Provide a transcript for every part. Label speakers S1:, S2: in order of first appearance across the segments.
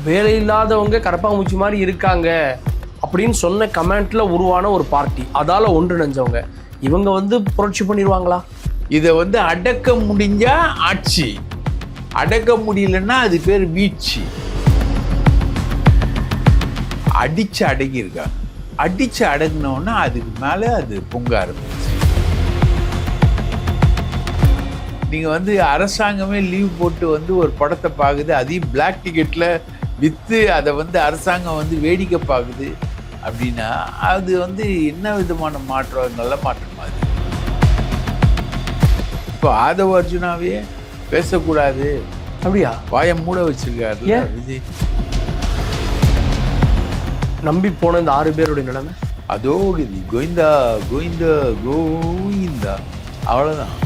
S1: வேலை இல்லாதவங்க கரப்பாம்பூச்சி மாதிரி இருக்காங்க அப்படின்னு சொன்ன கமெண்ட்ல உருவான ஒரு பார்ட்டி, அதால ஒன்றிணைஞ்சவங்க இவங்க வந்து புரட்சி பண்ணிடுவாங்களா?
S2: இதை வந்து அடக்க முடிஞ்சா ஆட்சி, அடக்க முடியலன்னா அது பேர் வீழ்ச்சி. அடிச்சு அடங்கியிருக்காங்க. அடிச்சு அடங்கினோன்னா அதுக்கு மேலே அது பொங்க ஆரம்பிச்சு. நீங்கள் வந்து அரசாங்கமே லீவ் போட்டு வந்து ஒரு படத்தை பார்க்குது, அதையும் பிளாக் டிக்கெட்டில் விற்று அதை வந்து அரசாங்கம் வந்து வேடிக்கை பார்க்குது அப்படின்னா அது வந்து என்ன விதமான மாற்றம்? நல்ல மாற்றமா அது? இப்போ ஆதவ அர்ஜுனாவே பேசக்கூடாது
S1: அப்படியா
S2: வாயை மூட வச்சிருக்காரு விஜய்.
S1: நம்பி போன இந்த 6 பேருடைய நிலைமை
S2: அதோடு கோவிந்தா கோவிந்தா கோவிந்தா, அவ்வளோதான்.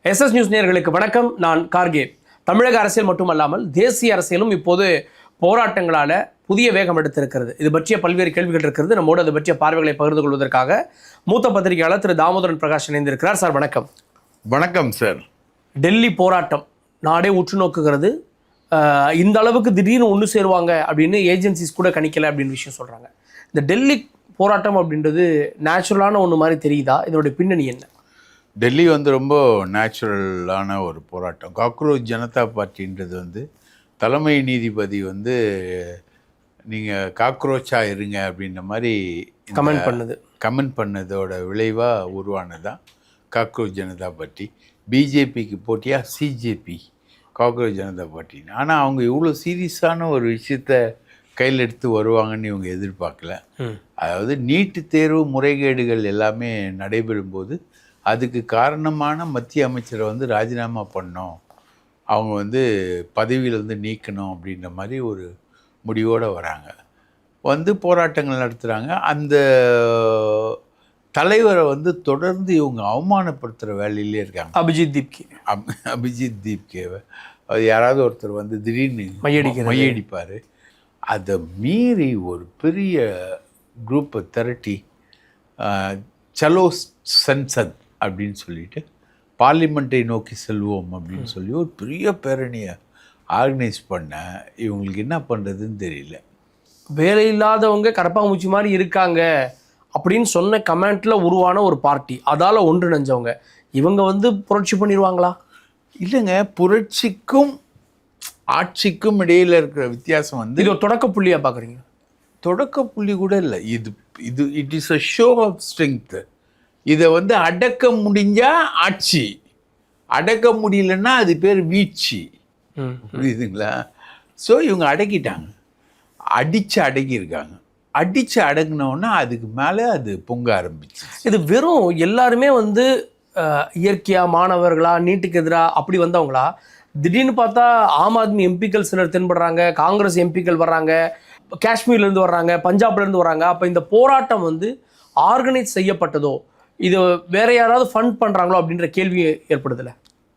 S1: SS நியூஸ் நேயர்களுக்கு வணக்கம். நான் கார்கே. தமிழக அரசியல் மட்டுமல்லாமல் தேசிய அரசியலும் இப்போது போராட்டங்களால் புதிய வேகம் எடுத்திருக்கிறது. இது பற்றிய பல்வேறு கேள்விகள் இருக்கிறது. நம்மோடு அது பற்றிய பார்வைகளை பகிர்ந்து கொள்வதற்காக மூத்த பத்திரிகையாளர் திரு தாமோதரன் பிரகாஷ் இணைந்திருக்கிறார். சார் வணக்கம்.
S2: வணக்கம் சார்.
S1: டெல்லி போராட்டம் நாடே உற்று நோக்குகிறது. இந்த அளவுக்கு திடீர்னு ஒன்று சேருவாங்க அப்படின்னு ஏஜென்சிஸ் கூட கணிக்கலை அப்படின்னு விஷயம் சொல்கிறாங்க. இந்த டெல்லி போராட்டம் அப்படின்றது நேச்சுரலான ஒன்று மாதிரி தெரியுதா? இதனுடைய பின்னணி என்ன?
S2: டெல்லி வந்து ரொம்ப நேச்சுரலான ஒரு போராட்டம். காக்ரோச் ஜனதா பார்ட்டின்றது வந்து தலைமை நீதிபதி வந்து நீங்கள் காக்ரோச்சாக இருங்க அப்படின்ற மாதிரி கமெண்ட் பண்ணதோட விளைவாக உருவானதான் காக்ரோச் ஜனதா பார்ட்டி. பிஜேபிக்கு போட்டியாக சிஜேபி, காக்ரோச் ஜனதா பார்ட்டின்னு. ஆனால் அவங்க இவ்வளோ சீரியஸான ஒரு விஷயத்த கையில் எடுத்து வருவாங்கன்னு இவங்க எதிர்பார்க்கல. அதாவது நீட்டு தேர்வு முறைகேடுகள் எல்லாமே நடைபெறும்போது அதுக்கு காரணமான மத்திய அமைச்சரை வந்து ராஜினாமா பண்ணோம், அவங்க வந்து பதவியிலேருந்து நீக்கணும் அப்படின்ற மாதிரி ஒரு முடிவோடு வராங்க. வந்து போராட்டங்கள் நடத்துகிறாங்க. அந்த தலைவரை வந்து தொடர்ந்து இவங்க அவமானப்படுத்துகிற வேலையிலே இருக்காங்க. அபிஜித் தீப்கேவை அது யாராவது ஒருத்தர் வந்து திடீர்னு மையடிப்பார். அதை மீறி ஒரு பெரிய குரூப்பை திரட்டி சலோ சன்சத் அப்படின்னு சொல்லிட்டு பார்லிமெண்ட்டை நோக்கி செல்வோம் அப்படின்னு சொல்லி ஒரு பெரிய பேரணியை ஆர்கனைஸ் பண்ண இவங்களுக்கு என்ன பண்ணுறதுன்னு தெரியல.
S1: வேலை இல்லாதவங்க கரப்பாம்பூச்சி மாதிரி இருக்காங்க அப்படின்னு சொன்ன கமெண்ட்ல உருவான ஒரு பார்ட்டி, அதால ஒன்றிணைஞ்சவங்க இவங்க வந்து புரட்சி பண்ணிடுவாங்களா?
S2: இல்லைங்க, புரட்சிக்கும் ஆட்சிக்கும் இடையில் இருக்கிற வித்தியாசம் வந்து
S1: இது ஒரு தொடக்க புள்ளியாக பார்க்குறீங்க?
S2: தொடக்க புள்ளி கூட இல்லை. இது it is a show of strength. இதை வந்து அடக்க முடிஞ்சா ஆட்சி, அடக்க முடியலன்னா அது பேர் வீழ்ச்சி. புரியுதுங்களா? ஸோ இவங்க அடக்கிட்டாங்க, அடித்து அடக்கியிருக்காங்க. அடித்து அடங்கினோன்னா அதுக்கு மேலே அது பொங்க ஆரம்பிச்சு.
S1: இது வெறும் எல்லாருமே வந்து இயற்கையாக மாணவர்களா, நீட்டுக்கு எதிராக அப்படி வந்தவங்களா? திடீர்னு பார்த்தா ஆம் ஆத்மி எம்பிக்கள் சிலர் தென்படுறாங்க, காங்கிரஸ் எம்பிக்கள் வர்றாங்க, காஷ்மீர்லேருந்து வர்றாங்க, பஞ்சாப்லேருந்து வர்றாங்க. அப்போ இந்த போராட்டம் வந்து ஆர்கனைஸ் செய்யப்பட்டதோ, இது வேற யாராவது ஃபண்ட் பண்ணுறாங்களோ அப்படின்ற கேள்வி ஏற்படுதில்ல?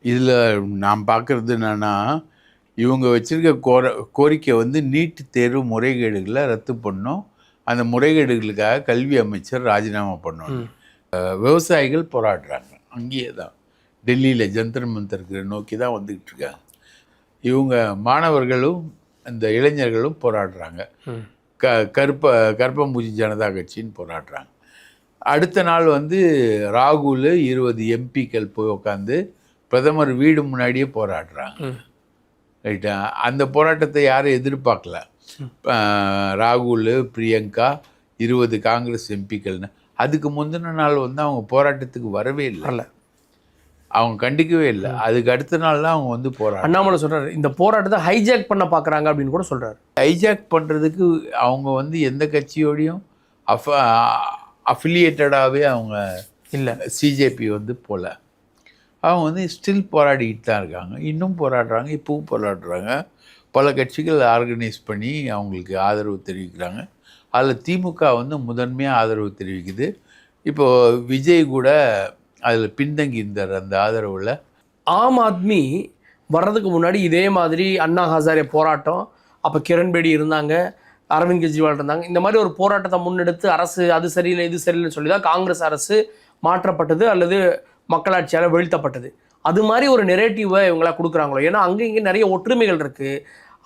S2: இதில் நான் பார்க்குறது என்னென்னா, இவங்க வச்சுருக்க கோரிக்கை வந்து நீட்டு தேர்வு முறைகேடுகளை ரத்து பண்ணணும், அந்த முறைகேடுகளுக்காக கல்வி அமைச்சர் ராஜினாமா பண்ணணும். விவசாயிகள் போராடுறாங்க, அங்கேயே தான் டெல்லியில் ஜந்தர் மந்தருக்கு நோக்கி தான் வந்துக்கிட்டு இருக்காங்க. இவங்க மாணவர்களும் அந்த இளைஞர்களும் போராடுறாங்க. கருப்பம்பூச்சி ஜனதா கட்சின்னு போராடுறாங்க. அடுத்த நாள் வந்து ராகுல் 20 எம்பிக்கள் போய் உட்காந்து பிரதமர் வீடு முன்னாடியே போராடுறாங்க. ரைட்டா? அந்த போராட்டத்தை யாரும் எதிர்பார்க்கல. ராகுல், பிரியங்கா, 20 காங்கிரஸ் எம்பிக்கள்னு. அதுக்கு முந்தின நாள் வந்து அவங்க போராட்டத்துக்கு வரவே இல்லை, அவங்க கண்டிக்கவே இல்லை. அதுக்கு அடுத்த நாள் தான் அவங்க வந்து
S1: அண்ணாமலை சொல்கிறாரு இந்த போராட்டத்தை ஹைஜாக் பண்ண பார்க்குறாங்க அப்படின்னு கூட சொல்கிறாரு.
S2: ஹைஜாக் பண்ணுறதுக்கு அவங்க வந்து எந்த கட்சியோடையும் அஃபிலியேட்டடாகவே அவங்க இல்லை. சிஜேபி வந்து போல அவங்க வந்து ஸ்டில் போராடிக்கிட்டு தான் இருக்காங்க, இன்னும் போராடுறாங்க, இப்பவும் போராடுறாங்க. பல கட்சிகள் ஆர்கனைஸ் பண்ணி அவங்களுக்கு ஆதரவு தெரிவிக்கிறாங்க. அதில் திமுக வந்து முதன்மையாக ஆதரவு தெரிவிக்குது. இப்போது விஜய் கூட அதில் பின்தங்கி இருந்தார் அந்த ஆதரவில்.
S1: ஆம் ஆத்மி வர்றதுக்கு முன்னாடி இதே மாதிரி அண்ணா ஹசாரே போராட்டம், அப்போ கிரண்பேடி இருந்தாங்க, அரவிந்த் கெஜ்ரிவால் இருந்தாங்க. இந்த மாதிரி ஒரு போராட்டத்தை முன்னெடுத்து அரசு அது சரியில்லை இது சரியில்லைன்னு சொல்லி தான் காங்கிரஸ் அரசு மாற்றப்பட்டது அல்லது மக்களாட்சியால் வீழ்த்தப்பட்டது. அது மாதிரி ஒரு நெரேட்டிவை இவங்களா கொடுக்குறாங்களோ? ஏன்னா அங்கே இங்கே நிறைய ஒற்றுமைகள் இருக்குது.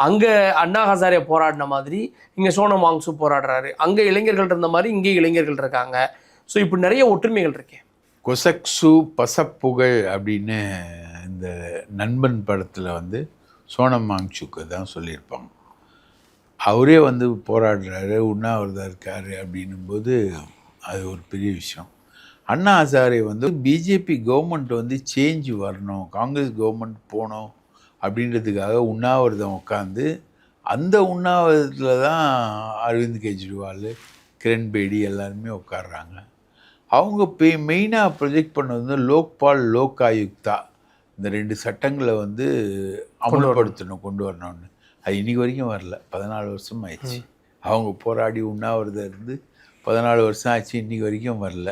S1: அங்கே அண்ணா ஹசாரே போராடின மாதிரி இங்கே சோனம் வாங்சு போராடுறாரு. அங்கே இளைஞர்கள் இருந்த மாதிரி இங்கே இளைஞர்கள் இருக்காங்க. ஸோ இப்படி நிறைய ஒற்றுமைகள் இருக்கு.
S2: கொசக்சு பசப்புகழ் அப்படின்னு இந்த நண்பன் படத்தில் வந்து சோனம் வாங்சுக்கு தான் சொல்லியிருப்பாங்க. அவரே வந்து போராடுறாரு, உண்ணாவிரதம் இருக்கார் அப்படின்னும்போது அது ஒரு பெரிய விஷயம். அண்ணா ஹசாரே வந்து பிஜேபி கவர்மெண்ட் வந்து சேஞ்ச் வரணும், காங்கிரஸ் கவர்மெண்ட் போகணும் அப்படின்றதுக்காக உண்ணாவிரதம் உட்காந்து அந்த உண்ணாவிரதத்தில் தான் அரவிந்த் கெஜ்ரிவால், கிரண் பேடி எல்லாருமே உட்காடுறாங்க. அவங்க மெயினாக ப்ரொஜெக்ட் பண்ணது வந்து லோக்பால், லோக் ஆயுக்தா இந்த 2 சட்டங்களை வந்து அமல்படுத்தணும், கொண்டு வரணும்னு. அது இன்றைக்கி வரைக்கும் வரல. 14 வருஷம் ஆயிடுச்சு. அவங்க போராடி உண்ணாவிரதம் இருந்து 14 வருஷம் ஆச்சு, இன்றைக்கி வரைக்கும் வரல.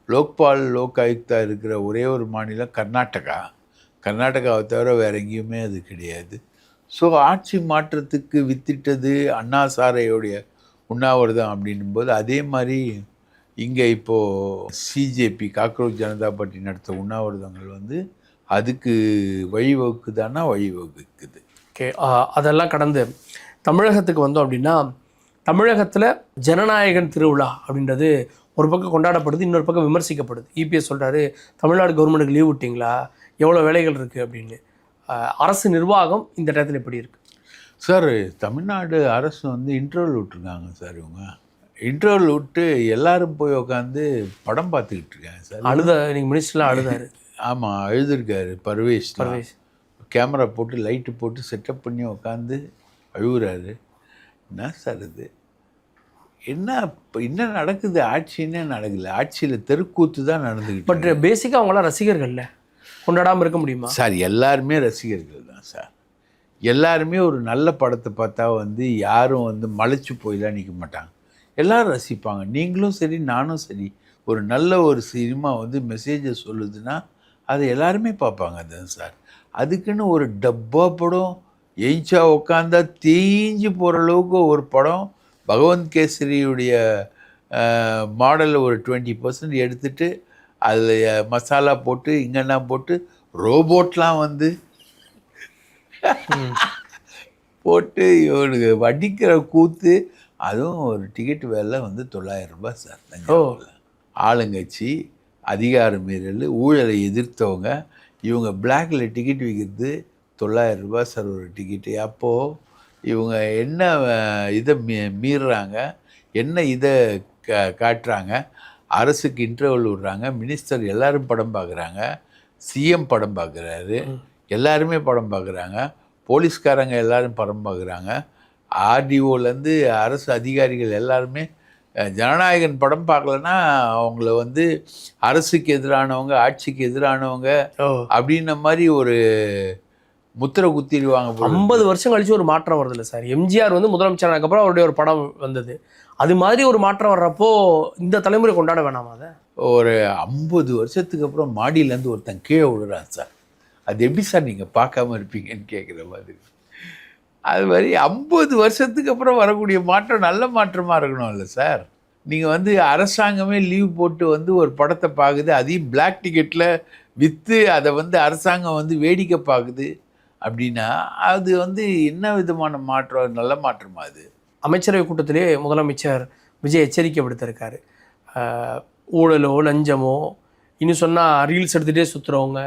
S2: லோக்பால், லோக் ஆயுக்தா இருக்கிற ஒரே ஒரு மாநிலம் கர்நாடகா. கர்நாடகாவை தவிர வேறு எங்கேயுமே அது கிடையாது. ஸோ ஆட்சி மாற்றத்துக்கு வித்திட்டது அண்ணா ஹசாரேயோடைய உண்ணாவிரதம் அப்படின்னும்போது, அதே மாதிரி இங்கே இப்போது சிஜேபி காக்ரோச் ஜனதா பார்ட்டி நடத்த உண்ணாவிரதங்கள் வந்து அதுக்கு வழிவகுக்குதானா வழிவகுக்குது.
S1: ஓகே, அதெல்லாம் கடந்து தமிழகத்துக்கு வந்தோம் அப்படின்னா, தமிழகத்தில் ஜனநாயகன் திருவிழா அப்படின்றது ஒரு பக்கம் கொண்டாடப்படுது, இன்னொரு பக்கம் விமர்சிக்கப்படுது. இபிஎஸ் சொல்கிறாரு, தமிழ்நாடு கவர்மெண்ட்டுக்கு லீவ் விட்டிங்களா, எவ்வளோ வேலைகள் இருக்குது அப்படின்னு. அரசு நிர்வாகம் இந்த இடத்துல எப்படி இருக்குது
S2: சார்? தமிழ்நாடு அரசு வந்து இன்டர்வல் விட்டுருக்காங்க சார். இவங்க இன்டர்வல் விட்டு எல்லாரும் போய் உட்காந்து படம் பார்த்துக்கிட்டு இருக்காங்க சார்.
S1: நீங்கள் மினிஸ்டர்லாம் அழுதாரு.
S2: ஆமாம், அழுதுருக்காரு. பர்வேஷ் கேமரா போட்டு லைட்டு போட்டு செட்டப் பண்ணி உட்காந்து அழுகுறாரு. என்ன சார் இது? என்ன நடக்குது? ஆட்சின்னே நடக்கல. ஆட்சியில் தெருக்கூத்து தான் நடந்துக்கிட்டு.
S1: பட் பேசிக்காக அவங்களாம் ரசிகர்கள்ல, கொண்டாடாமல் இருக்க முடியுமா
S2: சார்? எல்லாருமே ரசிகர்கள் தான் சார். எல்லாருமே ஒரு நல்ல படத்தை பார்த்தா வந்து யாரும் வந்து மலைச்சு போயெல்லாம் நிற்க மாட்டாங்க. எல்லோரும் ரசிப்பாங்க. நீங்களும் சரி, நானும் சரி. ஒரு நல்ல ஒரு சினிமா வந்து மெசேஜை சொல்லுதுன்னா அதை எல்லாருமே பார்ப்பாங்க. அதுதான் சார். அதுக்குன்னு ஒரு டப்பா படம் எயிச்சா உட்காந்தா தேஞ்சு போகிற அளவுக்கு ஒரு படம் பகவந்த் கேசரியுடைய மாடலில் ஒரு 20% எடுத்துகிட்டு அதில் மசாலா போட்டு இங்கெல்லாம் போட்டு ரோபோட்லாம் வந்து போட்டு இவனுக்கு வடிக்கிற கூத்து. அதுவும் ஒரு டிக்கெட் விலை வந்து 900 ரூபாய் சார். ஆளுங்கட்சி, அதிகார மீறல், ஊழலை எதிர்த்தவங்க இவங்க பிளாக்ல டிக்கெட் விற்கிறது 900 ரூபாய் சார் ஒரு டிக்கெட்டு. அப்போது இவங்க என்ன இதை மீறுறாங்க, என்ன இதை காட்டுறாங்க? அரசுக்கு இன்டர்வல் விடுறாங்க, மினிஸ்டர் எல்லாரும் படம் பார்க்குறாங்க, சிஎம் படம் பார்க்குறாரு, எல்லாருமே படம் பார்க்குறாங்க, போலீஸ்காரங்க எல்லாரும் படம் பார்க்குறாங்க, ஆர்டிஓலேருந்து அரசு அதிகாரிகள் எல்லாருமே. ஜனநாயகன் படம் பார்க்கலன்னா அவங்கள வந்து அரசுக்கு எதிரானவங்க, ஆட்சிக்கு எதிரானவங்க அப்படின்ன மாதிரி ஒரு முத்திரை குத்திடுவாங்க.
S1: 50 வருஷம் கழிச்சு ஒரு மாற்றம் வருது இல்லை சார்? எம்ஜிஆர் வந்து முதலமைச்சர் அப்புறம் அவருடைய ஒரு படம் வந்தது. அது மாதிரி ஒரு மாற்றம் வர்றப்போ இந்த தலைமுறை கொண்டாட வேணாமா? அதை
S2: ஒரு 50 வருஷத்துக்கு அப்புறம் மாடியிலேருந்து ஒருத்தன் கீழே விடுறான் சார். அது எப்படி சார் நீங்கள் பார்க்காம இருப்பீங்கன்னு கேட்குற மாதிரி. அது மாதிரி 50 வருஷத்துக்கு அப்புறம் வரக்கூடிய மாற்றம் நல்ல மாற்றமாக இருக்கணும் இல்லை சார்? நீங்கள் வந்து அரசாங்கமே லீவ் போட்டு வந்து ஒரு படத்தை பார்க்குது, அதையும் பிளாக் டிக்கெட்டில் விற்று அதை வந்து அரசாங்கம் வந்து வேடிக்கை பார்க்குது அப்படின்னா அது வந்து என்ன விதமான மாற்றம்? நல்ல மாற்றமா அது?
S1: அமைச்சரவை கூட்டத்திலே முதலமைச்சர் விஜய் எச்சரிக்கை விடுத்திருக்காரு. ஊழலோ லஞ்சமோ இன்னும் சொன்னால் ரீல்ஸ் எடுத்துகிட்டே சுற்றுறவங்க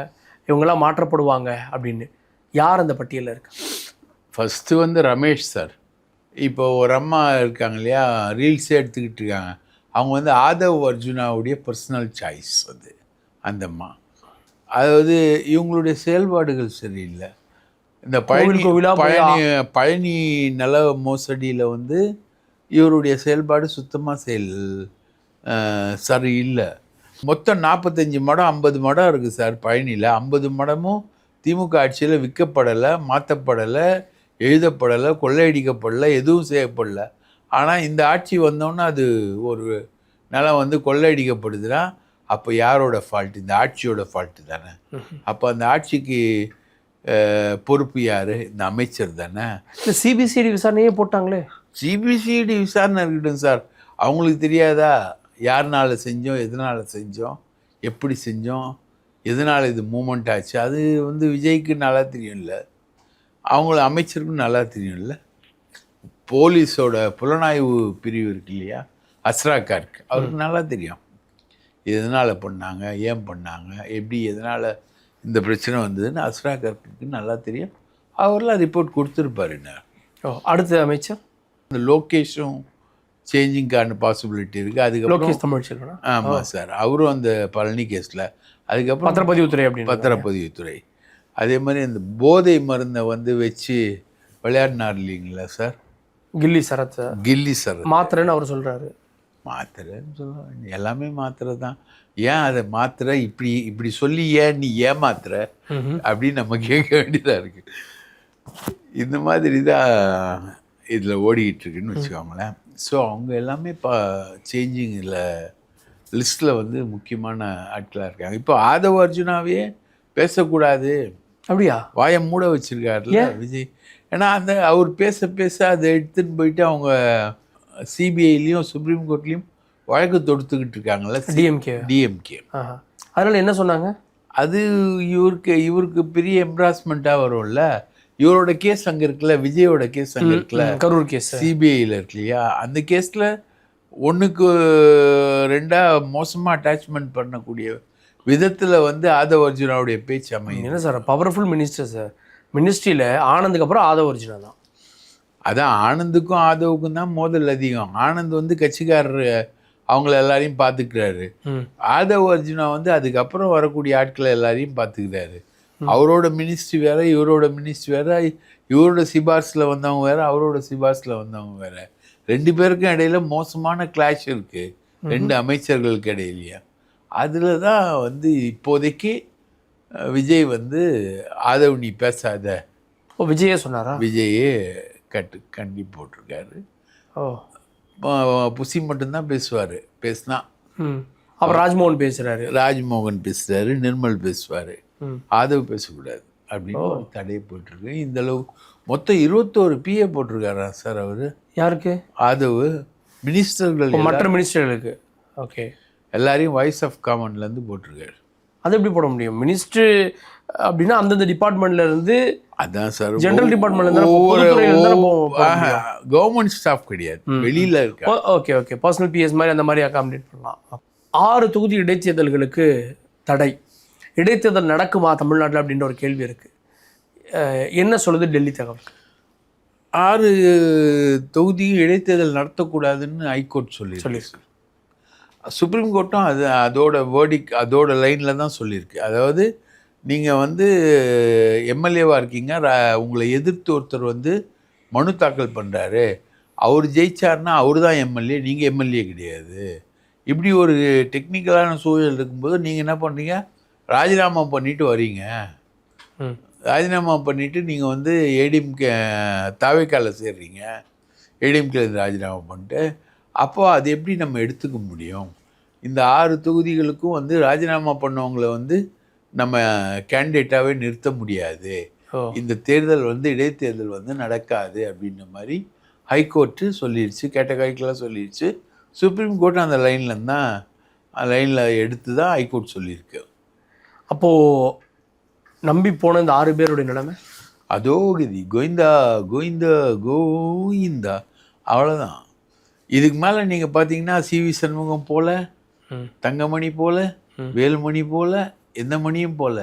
S1: இவங்கெல்லாம் மாற்றப்படுவாங்க அப்படின்னு. யார் அந்த பட்டியலில் இருக்கு?
S2: ஃபஸ்ட்டு வந்து ரமேஷ் சார். இப்போ ஒரு அம்மா இருக்காங்க இல்லையா, ரீல்ஸே எடுத்துக்கிட்டு இருக்காங்க. அவங்க வந்து ஆதவ் அர்ஜுனாவுடைய பர்சனல் சாய்ஸ் அது அந்த அம்மா. அதாவது இவங்களுடைய செயல்பாடுகள் சரியில்லை. இந்த பழனி நல மோசடியில் வந்து இவருடைய செயல்பாடு சுத்தமாக சரியில்லை. மொத்தம் 45 மடம் 50 மடம் இருக்குது சார் பழனியில். 50 மடமும் திமுக ஆட்சியில் விற்கப்படலை, மாற்றப்படலை, எழுதப்படலை, கொள்ளையடிக்கப்படலை, எதுவும் செய்யப்படலை. ஆனால் இந்த ஆட்சி வந்தோன்னா அது ஒரு நிலம் வந்து கொள்ளையடிக்கப்படுதுன்னா அப்போ யாரோட ஃபால்ட்டு? இந்த ஆட்சியோட ஃபால்ட்டு தானே. அப்போ அந்த ஆட்சிக்கு பொறுப்பு யார்? இந்த அமைச்சர் தானே.
S1: இந்த சிபிசிஐடி விசாரணையே போட்டாங்களே.
S2: சிபிசிஐடி விசாரணை இருக்கட்டும் சார். அவங்களுக்கு தெரியாதா யாருனால செஞ்சோம், எதனால் செஞ்சோம், எப்படி செஞ்சோம், எதனால் இது மூமெண்ட் ஆச்சு, அது வந்து விஜய்க்கு நல்லா தெரியும்ல, அவங்கள அமைச்சருக்கும் நல்லா தெரியும்ல. போலீஸோட புலனாய்வு பிரிவு இருக்கு இல்லையா, அஸ்ரா கார்க், அவருக்கு நல்லா தெரியும் எதனால் பண்ணாங்க, ஏன் பண்ணாங்க, எப்படி எதனால் இந்த பிரச்சனை வந்ததுன்னு அஸ்ரா கார்க்கு நல்லா தெரியும். அவரெல்லாம் ரிப்போர்ட் கொடுத்துருப்பாரு. என்ன
S1: அடுத்த அமைச்சர்
S2: இந்த லோகேஷும் சேஞ்சிங்கான பாசிபிலிட்டி இருக்குது. அதுக்கப்புறம்
S1: லோகேஷ் தமிழ்ச்செல்வன்.
S2: ஆமாம் சார், அவரும் அந்த பழனி கேஸில். அதுக்கப்புறம்
S1: பத்திரப்பதிவுத்துறை அப்படின்னு
S2: பத்திரப்பதிவுத்துறை. அதே மாதிரி அந்த போதை மருந்தை வந்து வச்சு விளையாடினார் இல்லைங்களா சார்,
S1: கில்லி சரத்.
S2: கில்லி சரத்
S1: மாத்திரைன்னு அவர் சொல்கிறாரு.
S2: மாத்திரைன்னு சொல்லுவாங்க, எல்லாமே மாத்திரை தான். ஏன் அதை மாத்திரை இப்படி இப்படி சொல்லி ஏன் நீ ஏமாத்துற அப்படின்னு நம்ம கேட்க வேண்டியதாக இருக்குது. இந்த மாதிரி தான் இதில் ஓடிக்கிட்டு இருக்குன்னு வச்சுக்கோங்களேன். ஸோ அவங்க எல்லாமே இப்போ சேஞ்சிங்கில் லிஸ்ட்டில் வந்து முக்கியமான ஆட்களாக இருக்காங்க. இப்போ ஆதவ அர்ஜுனாவே பேசக்கூடாது,
S1: அப்படியா,
S2: வாயை மூட வச்சிருக்காருல்ல விஜய். ஏன்னா அந்த அவர் பேச பேச அதை எடுத்துன்னு போயிட்டு அவங்க சிபிஐலையும் சுப்ரீம் கோர்ட்லேயும் வழக்கு தொடுத்துக்கிட்டு இருக்காங்கல்ல, டிஎம்கே.
S1: அதனால் என்ன சொன்னாங்க,
S2: அது இவருக்கு பெரிய எம்ப்ராஸ்மெண்ட்டாக வரும்ல. இவரோட கேஸ் அங்கே இருக்குல்ல, விஜயோட கேஸ் அங்கே இருக்குல்ல,
S1: கரூர் கேஸ்
S2: சிபிஐயில் இருக்கு இல்லையா, அந்த கேஸில் 1க்கு 2 மோசமாக அட்டாச்மெண்ட் பண்ணக்கூடிய விதத்தில் வந்து ஆதவ அர்ஜுனாவுடைய பேச்சு அமையும்.
S1: என்ன சார் பவர்ஃபுல் மினிஸ்டர் சார், மினிஸ்ட்ரியில் ஆனந்துக்கு அப்புறம் ஆதவ அர்ஜுனா தான்.
S2: அதான் ஆனந்துக்கும் ஆதவுக்கும் தான் மோதல் அதிகம். ஆனந்த் வந்து கட்சிக்காரர் அவங்கள எல்லாரையும் பார்த்துக்கிறாரு. ஆதவ அர்ஜுனா வந்து அதுக்கப்புறம் வரக்கூடிய ஆட்களை எல்லாரையும் பார்த்துக்கிறாரு. அவரோட மினிஸ்ட்ரி வேற, இவரோட மினிஸ்ட்ரி வேற, இவரோட சிபார்ஸில் வந்தவங்க வேற, அவரோட சிபார்ஸில் வந்தவங்க வேற. 2 பேருக்கும் இடையில மோசமான கிளாஷ் இருக்கு, 2 அமைச்சர்களுக்கு இடையிலையா. அதில் தான் வந்து இப்போதைக்கு விஜய் வந்து ஆதவ் நீ பேசாத,
S1: விஜயே சொன்னாரா,
S2: விஜயே கண்டி போட்டிருக்காரு. புசி மட்டும்தான் பேசுவார், பேசினா.
S1: அப்புறம் ராஜ்மோகன் பேசுகிறாரு,
S2: ராஜ்மோகன் பேசுகிறாரு, நிர்மல் பேசுவார், ஆதவ் பேசக்கூடாது அப்படின்னு ஒரு தடையை போட்டிருக்கு. இந்த அளவு மொத்தம் 21 பிஏ போட்டிருக்காரா சார் அவர். யாருக்கு, ஆதவ். மினிஸ்டர்கள்,
S1: மற்ற மினிஸ்டர்களுக்கு. ஓகே,
S2: எல்லாரையும் வாய்ஸ் ஆஃப் காமன்லேருந்து போட்டிருக்காரு.
S1: அது எப்படி போட முடியும், மினிஸ்டர் அப்படின்னா அந்தந்த டிபார்ட்மெண்ட்ல இருந்து.
S2: அதான் சார்,
S1: ஜெனரல் டிபார்ட்மெண்ட்ல
S2: கவர்மெண்ட் ஸ்டாஃப் கிடையாது, வெளியில இருக்கு.
S1: ஓகே ஓகே, பர்சனல் பிஎஸ் மாதிரி அந்த மாதிரி அகாமடேட் பண்ணலாம். 6 தொகுதி இடைத்தேர்தல்களுக்கு தடை, இடைத்தேர்தல் நடக்குமா தமிழ்நாட்டில் அப்படின்ற ஒரு கேள்வி இருக்கு. என்ன சொல்லுது டெல்லி தகவல்?
S2: 6 தொகுதியும் இடைத்தேர்தல் நடத்தக்கூடாதுன்னு ஹைகோர்ட் சொல்லியிருக்கு. சுப்ரீம் கோர்ட்டும் அதோட வேர்டிக் அதோட லைனில் தான் சொல்லியிருக்கு. அதாவது நீங்கள் வந்து எம்எல்ஏவாக இருக்கீங்க, உங்களை எதிர்த்து ஒருத்தர் வந்து மனு தாக்கல் பண்ணுறாரு, அவர் ஜெயிச்சார்னா அவர் தான் எம்எல்ஏ, நீங்கள் எம்எல்ஏ கிடையாது. இப்படி ஒரு டெக்னிக்கலான சூழல் இருக்கும்போது நீங்கள் என்ன பண்ணுறீங்க, ராஜினாமா பண்ணிட்டு வரீங்க. ராஜினாமா பண்ணிவிட்டு நீங்கள் வந்து ஏடிஎம்கே தாவேக்கால சேர்றீங்க, ஏடிஎம்கேலேருந்து ராஜினாமா பண்ணிட்டு. அப்போது அது எப்படி நம்ம எடுத்துக்க முடியும்? இந்த 6 தொகுதிகளுக்கும் வந்து ராஜினாமா பண்ணவங்களை வந்து நம்ம கேண்டிடேட்டாகவே நிறுத்த முடியாது, இந்த தேர்தல் வந்து இடைத்தேர்தல் வந்து நடக்காது அப்படின்ற மாதிரி ஹைகோர்ட்டு சொல்லிடுச்சு, கேட்டகாரிக்கெல்லாம் சொல்லிடுச்சு. சுப்ரீம் கோர்ட் அந்த லைனில் எடுத்து தான் ஹைகோர்ட் சொல்லியிருக்கு.
S1: அப்போது நம்பி போன இந்த 6 பேருடைய நிலைமை
S2: அதோ கதி, கோவிந்தா கோவிந்தா கோவிந்தா, அவ்வளோதான். இதுக்கு மேலே நீங்கள் பார்த்தீங்கன்னா சிவி சண்முகம் போல, தங்கமணி போல, வேலுமணி போல, எந்த மணியும் போல,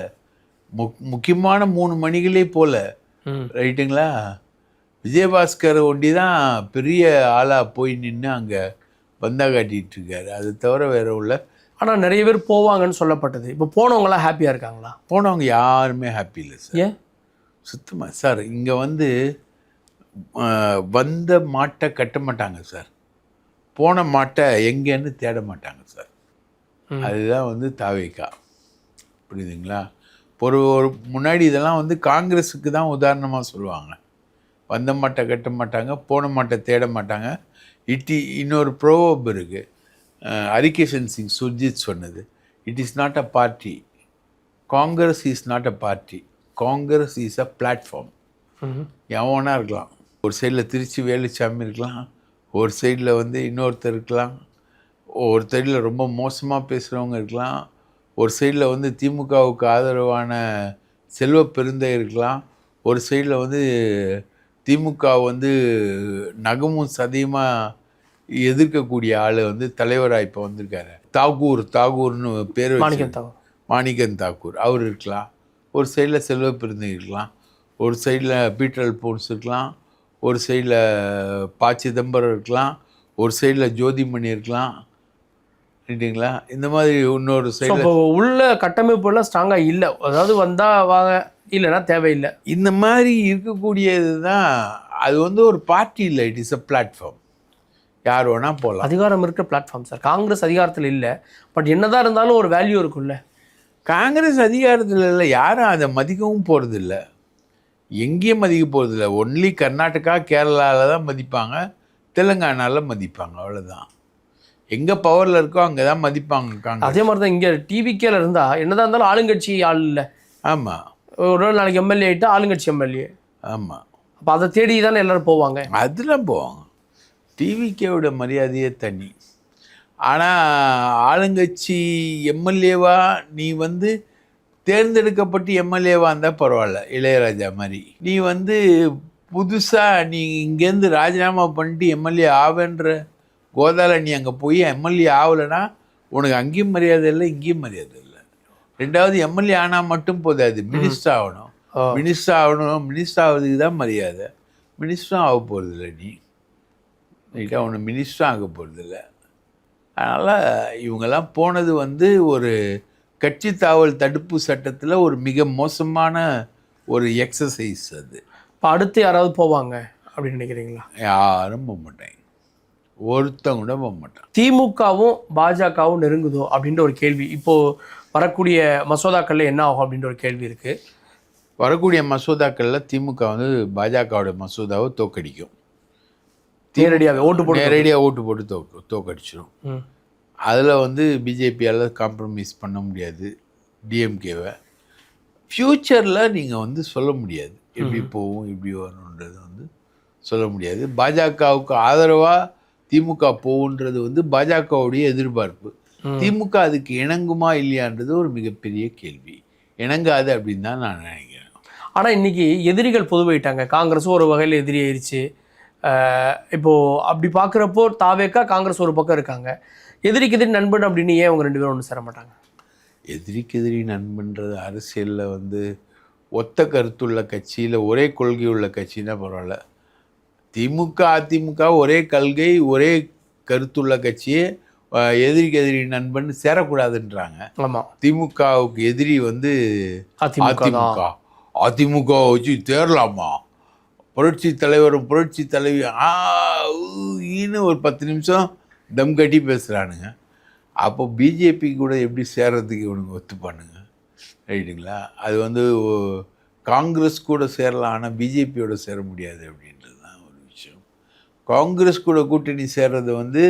S2: முக்கியமான 3 மணிகளே போல, ரைட்டுங்களா? விஜயபாஸ்கர் ஒண்டி தான் பெரிய ஆளாக போய் நின்று அங்கே பந்தா காட்டிகிட்டு இருக்காரு, அது தவிர வேற உள்ள.
S1: ஆனால் நிறைய பேர் போவாங்கன்னு சொல்லப்பட்டது. இப்போ போனவங்களாம் ஹாப்பியாக இருக்காங்களா?
S2: போனவங்க யாருமே ஹாப்பி இல்லை சார்.
S1: ஏன்?
S2: சுத்தமாக சார், இங்கே வந்து வந்த மாட்டை கட்ட மாட்டாங்க சார், போன மாட்டை எங்கேன்னு தேட மாட்டாங்க சார். அதுதான் வந்து தாவேக்கா, புரியுதுங்களா? ஒரு முன்னாடி இதெல்லாம் வந்து காங்கிரஸுக்கு தான் உதாரணமாக சொல்லுவாங்க. வந்த மாட்டை கட்ட மாட்டாங்க, போன மாட்டை தேட மாட்டாங்க. இன்னொரு ப்ரோவர்ப் இருக்குது, ஹரிகிருஷ்ணன் சிங் சுர்ஜித் சொன்னது, it is not a party, Congress is not a party, Congress is a platform. எவனா இருக்கலாம், ஒரு சைடில் திருச்சி வேலுச்சாமி இருக்கலாம், ஒரு சைடில் வந்து இன்னொருத்தர் இருக்கலாம், ஒரு சைடில் ரொம்ப மோசமாக பேசுகிறவங்க இருக்கலாம், ஒரு சைடில் வந்து திமுகவுக்கு ஆதரவான செல்வ பெருந்தகைருக்கலாம், ஒரு சைடில் வந்து திமுக வந்து நகமும் சதியுமாக எதிர்க்கக்கூடிய ஆள் வந்து தலைவராக இப்போ வந்திருக்காரு. தாகூர்னு பேர் வச்சு மாணிக்கன் தாக்கூர் அவர் இருக்கலாம். ஒரு சைடில் செல்வ பெருந்தகை இருக்கலாம், ஒரு சைடில் பீட்டர் அல்போன்ஸ் இருக்கலாம், ஒரு சைடில் ப. சிதம்பரம் இருக்கலாம், ஒரு சைடில் ஜோதிமணி இருக்கலாம். ரைட்டுங்களா? இந்த மாதிரி இன்னொரு சைடில்
S1: உள்ள கட்டமைப்பு எல்லாம் ஸ்ட்ராங்காக இல்லை. அதாவது வந்தால் வாங்க, இல்லைன்னா தேவையில்லை.
S2: இந்த மாதிரி இருக்கக்கூடியது தான். அது வந்து ஒரு பார்ட்டி இல்லை, இட் இஸ் அ பிளாட்ஃபார்ம். யார் வேணால் போகலாம்.
S1: அதிகாரம் இருக்கிற பிளாட்ஃபார்ம் சார். காங்கிரஸ் அதிகாரத்தில் இல்லை, பட் என்னதான் இருந்தாலும் ஒரு வேல்யூ இருக்குல்ல.
S2: காங்கிரஸ் அதிகாரத்தில் இல்லை, யாரும் அதை மதிக்கவும் போகிறதில்ல, எங்கேயும் மதிக்க போகிறதில்ல. ஒன்லி கர்நாடகா கேரளாவில் தான் மதிப்பாங்க, தெலுங்கானாவில் மதிப்பாங்க, அவ்வளோதான். எங்கே பவரில் இருக்கோ அங்கே தான் மதிப்பாங்க.
S1: அதே மாதிரி தான் இங்கே டிவிகேல இருந்தால் என்னதான் இருந்தாலும் ஆளுங்கட்சி ஆள் இல்லை.
S2: ஆமாம்,
S1: ஒரு நாளைக்கு எம்எல்ஏ ஆகிட்டா ஆளுங்கட்சி எம்எல்ஏ.
S2: ஆமாம்,
S1: அப்போ அதை தேடி தானே எல்லோரும் போவாங்க.
S2: அதெல்லாம் போவாங்க. டிவிகேவோட மரியாதையே தனி. ஆனால் ஆளுங்கட்சி எம்எல்ஏவா நீ வந்து தேர்ந்தெடுக்கப்பட்டு எம்எல்ஏவாக இருந்தால் பரவாயில்ல, இளையராஜா மாதிரி. நீ வந்து புதுசாக நீ இங்கேருந்து ராஜினாமா பண்ணிட்டு எம்எல்ஏ ஆவேன்ற கோதாவில் நீ அங்கே போய் எம்எல்ஏ ஆகலைன்னா உனக்கு அங்கேயும் மரியாதை இல்லை, இங்கேயும் மரியாதை இல்லை. ரெண்டாவது எம்எல்ஏ ஆனால் மட்டும் போதாது, மினிஸ்டர் ஆகணும். மினிஸ்டர் ஆகிறதுக்கு தான் மரியாதை. மினிஸ்டரும் ஆக போகிறதில்ல நீ, ரைட்டாக ஒன்று மினிஸ்டரும் ஆக போகிறதில்ல. அதனால் இவங்கெல்லாம் போனது வந்து ஒரு கட்சி தாவல் தடுப்பு சட்டத்தில் ஒரு மிக மோசமான ஒரு எக்ஸசைஸ் அது.
S1: இப்போ அடுத்து யாராவது போவாங்க அப்படின்னு நினைக்கிறீங்களா?
S2: யாரும் போக மாட்டாங்க, ஒருத்தங்க கூட போக மாட்டாங்க.
S1: திமுகவும் பாஜகவும் நெருங்குதோ அப்படின்ற ஒரு கேள்வி இப்போது வரக்கூடிய மசோதாக்களில் என்ன ஆகும் அப்படின்ற ஒரு கேள்வி இருக்குது.
S2: வரக்கூடிய மசோதாக்களில் திமுக வந்து பாஜகவோட மசோதாவை தோக்கடிக்கும்.
S1: நேரடியாக ஓட்டு
S2: போட்டு தோக்கடிச்சிடும். அதில் வந்து பிஜேபியால் காம்ப்ரமைஸ் பண்ண முடியாது டிஎம்கேவை. ஃப்யூச்சரில் நீங்கள் வந்து சொல்ல முடியாது எப்படி போகும் எப்படி வரணுன்றது வந்து சொல்ல முடியாது. பாஜகவுக்கு ஆதரவாக திமுக போகுன்றது வந்து பாஜகவுடைய எதிர்பார்ப்பு. திமுக அதுக்கு இணங்குமா இல்லையான்றது ஒரு மிகப்பெரிய கேள்வி. இணங்காது அப்படின்னு தான் நான் நினைக்கிறேன்.
S1: ஆனால் இன்றைக்கி எதிரிகள் பொதுவாயிட்டாங்க. காங்கிரஸும் ஒரு வகையில் எதிரி ஆயிடுச்சு. இப்போது அப்படி பார்க்குறப்போ தாவேக்கா காங்கிரஸ் ஒரு பக்கம் இருக்காங்க. எதிரிக்கு எதிரி நண்பன் அப்படின்னு ஏன் அவங்க ரெண்டு பேரும் ஒன்று சேர மாட்டாங்க?
S2: எதிரிக்கு எதிரி நண்பன்றது அரசியலில் வந்து ஒத்த கருத்துள்ள கட்சியில் ஒரே கொள்கை உள்ள கட்சின்னா பரவாயில்ல. திமுக அதிமுக ஒரே கொள்கை ஒரே கருத்துள்ள கட்சியே எதிரிக்கு எதிரி நண்பன் சேரக்கூடாதுன்றாங்க.
S1: ஆமாம்,
S2: திமுகவுக்கு எதிரி வந்து அதிமுக வச்சு தேரலாமா, புரட்சி தலைவரும் புரட்சி தலைவி ஈன்னு ஒரு 10 நிமிஷம் தம் கட்டி பேசுகிறானுங்க. அப்போ பிஜேபி கூட எப்படி சேர்றதுக்கு இவனுங்க ஒத்துப்பானுங்க, ரைட்டுங்களா? அது வந்து காங்கிரஸ் கூட சேரலாம், ஆனால் பிஜேபியோட சேர முடியாது அப்படின்றது தான் ஒரு விஷயம். காங்கிரஸ் கூட கூட்டணி சேர்றது வந்து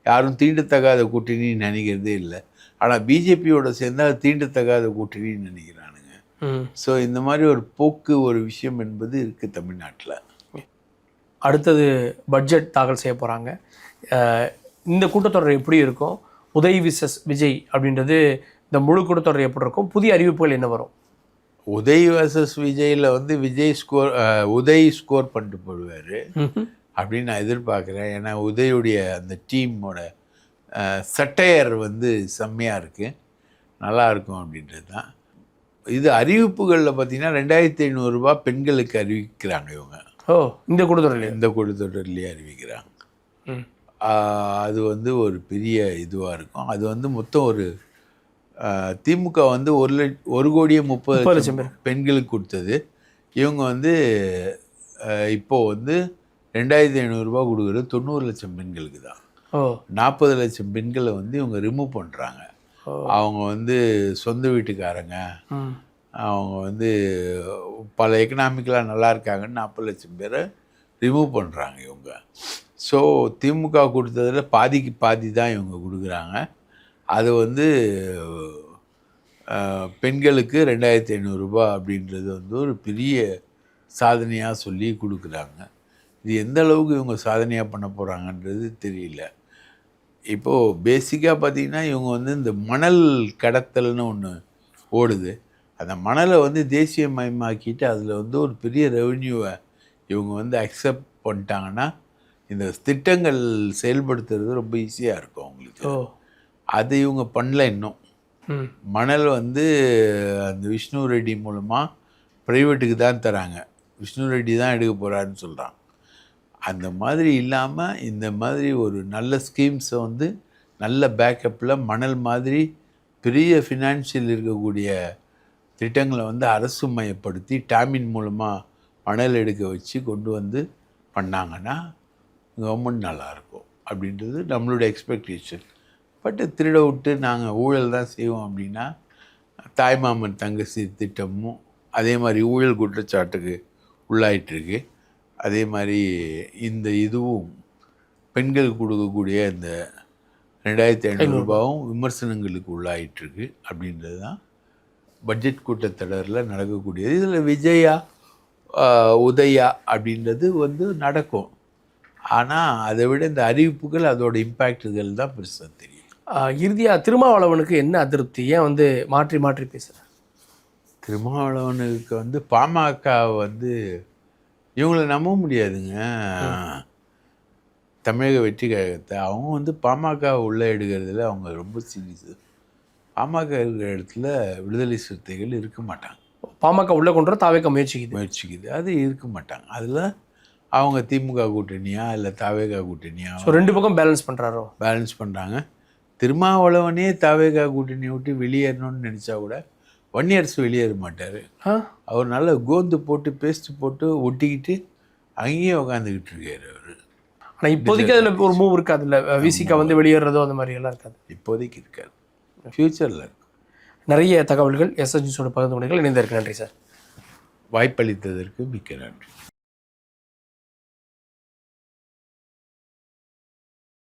S2: யாரும் தீண்டத்தகாத கூட்டணின்னு நினைக்கிறதே இல்லை. ஆனால் பிஜேபியோட சேர்ந்தால் தீண்டத்தகாத கூட்டணின்னு நினைக்கிறானுங்க. ஸோ இந்த மாதிரி ஒரு போக்கு ஒரு விஷயம் என்பது இருக்குது தமிழ்நாட்டில்.
S1: அடுத்தது பட்ஜெட் தாக்கல் செய்ய போகிறாங்க. இந்த கூட்டத்தொடர் எப்படி இருக்கும்? உதய் விசஸ் விஜய் அப்படின்றது இந்த முழு கூட்டத்தொடர் எப்படி இருக்கும்? புதிய அறிவிப்புகள் என்ன வரும்?
S2: உதய் வர்சஸ் விஜயில் வந்து உதய் ஸ்கோர் பண்ணிட்டு போடுவார் அப்படின்னு நான் எதிர்பார்க்குறேன். ஏன்னா உதயுடைய அந்த டீமோட சட்டையர் வந்து செம்மையாக இருக்குது, நல்லா இருக்கும் அப்படின்றது தான். இது அறிவிப்புகளில் பார்த்தீங்கன்னா 2500 ரூபா பெண்களுக்கு அறிவிக்கிறாங்க இவங்க. இந்த கூட்டத்தொடர்லேயே அறிவிக்கிறாங்க. அது வந்து ஒரு பெரிய இதுவாக இருக்கும். அது வந்து மொத்தம் ஒரு திமுக வந்து 1,30,00,000 பெண்களுக்கு கொடுத்தது. இவங்க வந்து இப்போது வந்து 2500 ரூபா கொடுக்குறது 90 லட்சம் பெண்களுக்கு தான். 40 லட்சம் பெண்களை வந்து இவங்க ரிமூவ் பண்ணுறாங்க. அவங்க வந்து சொந்த வீட்டுக்காரங்க, அவங்க வந்து பல எக்கனாமிக்கலாக நல்லா இருக்காங்கன்னு 40 லட்சம் பேரை ரிமூவ் பண்ணுறாங்க இவங்க. ஸோ திமுக கொடுத்ததில் பாதிக்கு பாதி தான் இவங்க கொடுக்குறாங்க. அது வந்து பெண்களுக்கு 2500 ரூபா அப்படின்றது வந்து ஒரு பெரிய சாதனையாக சொல்லி கொடுக்குறாங்க. இது எந்த அளவுக்கு இவங்க சாதனையாக பண்ண போகிறாங்கன்றது தெரியல. இப்போது பேசிக்காக பார்த்தீங்கன்னா இவங்க வந்து இந்த மணல் கடத்தல்னு ஒன்று ஓடுது. அந்த மணலை வந்து தேசியமயமாக்கிட்டு அதில் வந்து ஒரு பெரிய ரெவென்யூவை இவங்க வந்து அக்செப்ட் பண்ணிட்டாங்கன்னா இந்த திட்டங்கள் செயல்படுத்துறது ரொம்ப ஈஸியாக இருக்கும் அவங்களுக்கு.
S1: ஓ.
S2: அது இவங்க பண்ணல இன்னும்.
S1: ம்.
S2: மணல் வந்து அந்த விஷ்ணு ரெட்டி மூலமாக ப்ரைவேட்டுக்கு தான் தராங்க. விஷ்ணு ரெட்டி தான் எடுக்க போகிறாருன்னு சொல்கிறான். அந்த மாதிரி இல்லாமல் இந்த மாதிரி ஒரு நல்ல ஸ்கீம்ஸை வந்து நல்ல பேக்கப்பில் மணல் மாதிரி பெரிய ஃபினான்ஷியல் இருக்கக்கூடிய திட்டங்களை வந்து அரசு மயப்படுத்தி டாமின் மூலமாக மணல் எடுக்க வச்சு கொண்டு வந்து பண்ணாங்கன்னா கவர்மெண்ட் நல்லாயிருக்கும் அப்படின்றது நம்மளுடைய எக்ஸ்பெக்டேஷன். பட் திருட விட்டு நாங்கள் ஊழல் தான் செய்வோம் அப்படின்னா தாய்மாமன் தங்கச்சி திட்டமும் அதே மாதிரி ஊழல் குற்றச்சாட்டுக்கு உள்ளாயிட்டிருக்கு. அதே மாதிரி இந்த இதுவும் பெண்கள் கொடுக்கக்கூடிய இந்த 2500 ரூபாவும் விமர்சனங்களுக்கு உள்ளாயிட்டிருக்கு அப்படின்றது தான் பட்ஜெட் கூட்டத்தொடரில் நடக்கக்கூடியது. இதில் விஜயா உதயா அப்படின்றது வந்து நடக்கும். ஆனால் அதை விட இந்த அறிவிப்புகள் அதோட இம்பேக்டுகள் தான் பெருசாக தெரியும்.
S1: இறுதியாக திருமாவளவனுக்கு என்ன அதிருப்தி? ஏன் வந்து மாற்றி மாற்றி பேசுகிறேன்?
S2: திருமாவளவனுக்கு வந்து பாமக வந்து இவங்கள நம்ப முடியாதுங்க. தமிழக வெற்றி கழகத்தை அவங்க வந்து பாமக உள்ளே எடுக்கிறதுல அவங்க ரொம்ப சீரியஸு. பாமக இருக்கிற இடத்துல விடுதலை சிறுத்தைகள் இருக்க மாட்டாங்க.
S1: பாமக உள்ளே கொண்டு வர தாவேக முயற்சிக்குது.
S2: அது இருக்க மாட்டாங்க. அதில் அவங்க திமுக கூட்டணியா இல்லை தாவேகா கூட்டணியா
S1: ரெண்டு பக்கம் பேலன்ஸ்
S2: பண்ணுறாங்க. திருமாவளவனே தாவேகா கூட்டணியை விட்டு வெளியேறணும்னு நினச்சா கூட வன்னியரசு வெளியேற மாட்டார். அவர் நல்லா கோந்து போட்டு பேஸ்ட் போட்டு ஒட்டிக்கிட்டு அங்கேயே உட்காந்துக்கிட்டு இருக்காரு அவர்.
S1: ஆனால் இப்போதைக்கு அதில் ஒரு மூவ் இருக்காது. இல்லை விசிகா வந்து வெளியேறதோ அந்த மாதிரி எல்லாம் இருக்காது.
S2: இப்போதைக்கு இருக்காது, ஃப்யூச்சரில் இருக்கும்.
S1: நிறைய தகவல்கள் எஸ்எஸ்ஜிஸோட பகிர்ந்து கொண்டீர்கள். இணைந்திருக்கு. நன்றி சார்.
S2: வாய்ப்பளித்ததற்கு மிக்க நன்றி.